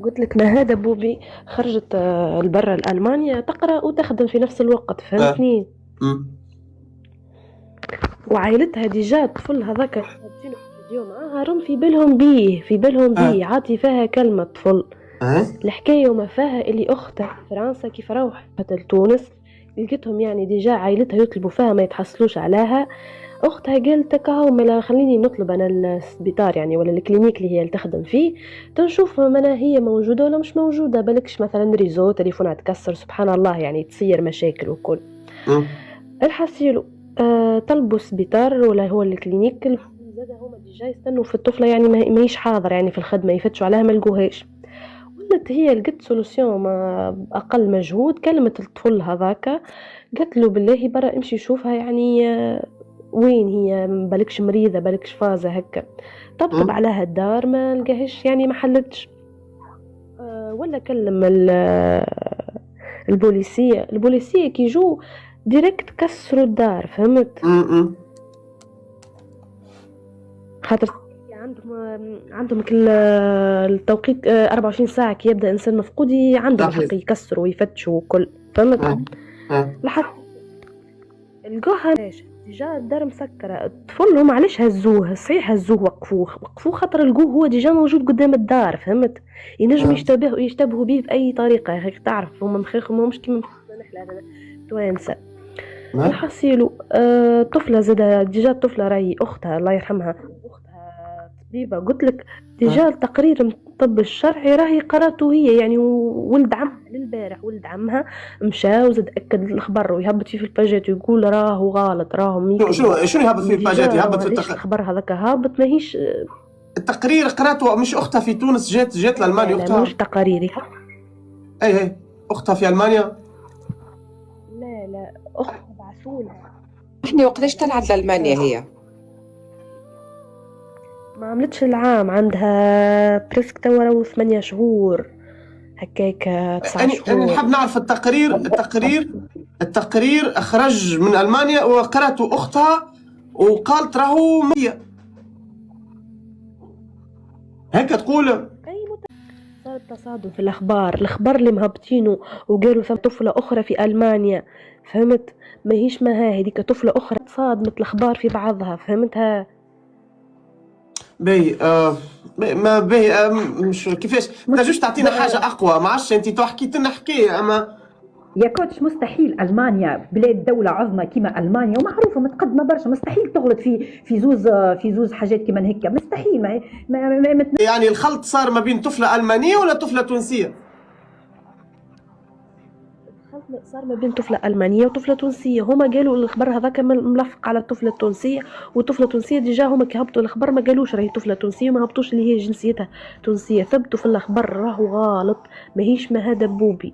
قلت لك نهاد بوبي خرجت لبرا لألمانيا تقرأ وتخدم في نفس الوقت، اه. فهمتني؟ أمم. وعائلتها ديجا الطفل هذاك رابطينه في فيديو معاها، راهم في بالهم بيه اه. عاطي فيها كلمة طفل. اه. الحكاية وما فيها اللي أختها في فرنسا كيف روحت لتونس لقيتهم يعني ديجا عائلتها يطلبوا فيها ما يتحصلوش عليها. أختها قالت لك هاو ملا خليني نطلب أنا السبيطار يعني ولا الكلينيك اللي هي تخدم فيه، تنشوف منا هي موجودة ولا مش موجودة، بالكش مثلا ريزو تليفونها تكسر سبحان الله يعني تصير مشاكل وكل. أمم. الحسيلو طلبوا سبيطار ولا هو الكلينيك زاد هما ديجا يستنوا في الطفلة يعني ماهيش حاضر يعني في الخدمة يفتشوا عليها ما لقوهاش. ولات هي لقت سولوسيون ما بأقل مجهود، كلمت الطفل هذاك قالت له بالله برا امشي شوفها يعني وين هي بالكش مريضة بالكش فازة هكا. طبطب أمم. عليها الدار ما لقاهش يعني ما حلتش. ولا كلم البوليسية كي جو ديريكت كسروا الدار، فهمت؟ أمم. خاطر عندهم كل التوقيت 24 ساعة كي يبدأ إنسان مفقود عندهم صحيح. الحق يكسروا ويفتشوا وكل، فهمت؟ اه. اه. لحد لقوها ماشي ديجا الدار مسكرة، الطفل هم علاش هزوه؟ صحيح هزوه وقفوه خاطر لقوه هو ديجا موجود قدام الدار، فهمت؟ ينجم اه. يشتبهوا به بأي طريقة، هيك تعرف هم مخيخهم مش كيما نحنا توانسة. اه. الحصيلو طفلة زادة ديجا الطفلة راهي أختها الله يرحمها، أختها طبيبة قلت لك. ديجا اه. التقرير من الطب الشرعي راهي قراته هي يعني، وولد عمها للبارح ولد عمها مشى وزاد أكد الخبر ويهبط فيه في الباجات ويقول راهو غلط راهم يكذبوا. شنو يهبط في ديجا الباجات؟ يهبط في ليش الخبر هذاك هابط ماهيش. التقرير قراته. مش اختها في تونس جات لا لا لالمانيا لا ماهوش اختها؟ تقاريري. اي اي. اختها في المانيا. لا لا أختها بعثولها. احنا وقتاش طلعت لألمانيا هي؟ ما عملتش العام عندها بريسك توا 8 شهور هكاك، 9 أنا شهور. نحب نعرف التقرير خرج من ألمانيا وقرأته أختها وقالت راهو 100 هيك تقول. أي صار تصادم في الأخبار اللي مهبطينه وقالوا ثم طفلة أخرى في ألمانيا، فهمت؟ ماهيش ما هذيك طفلة أخرى تصادمت الأخبار في بعضها، فهمتها؟ باهي ما باهي مش كيفاش تنجمش تعطينا حاجة أقوى؟ ما عادش أنت تو حكيت لنا حكاية أما. يا كوتش مستحيل المانيا بلاد دولة عظمى كيما المانيا ومعروفة متقدمة برشا، مستحيل تغلط في زوز حاجات كيما هيك، مستحيل ما يعني الخلط صار ما بين طفلة ألمانية ولا طفلة تونسية؟ صار ما بين طفلة ألمانية وطفلة تونسية، هما قالوا الخبر هذاك ملفق على الطفلة التونسية، والطفلة التونسية ديجا هما كي هبطوا الخبر ما قالوش راهي طفلة تونسية وما هبطوش اللي هي جنسيتها تونسية، ثبتوا في الخبر راهو غلط ماهيش مهادة بوبي.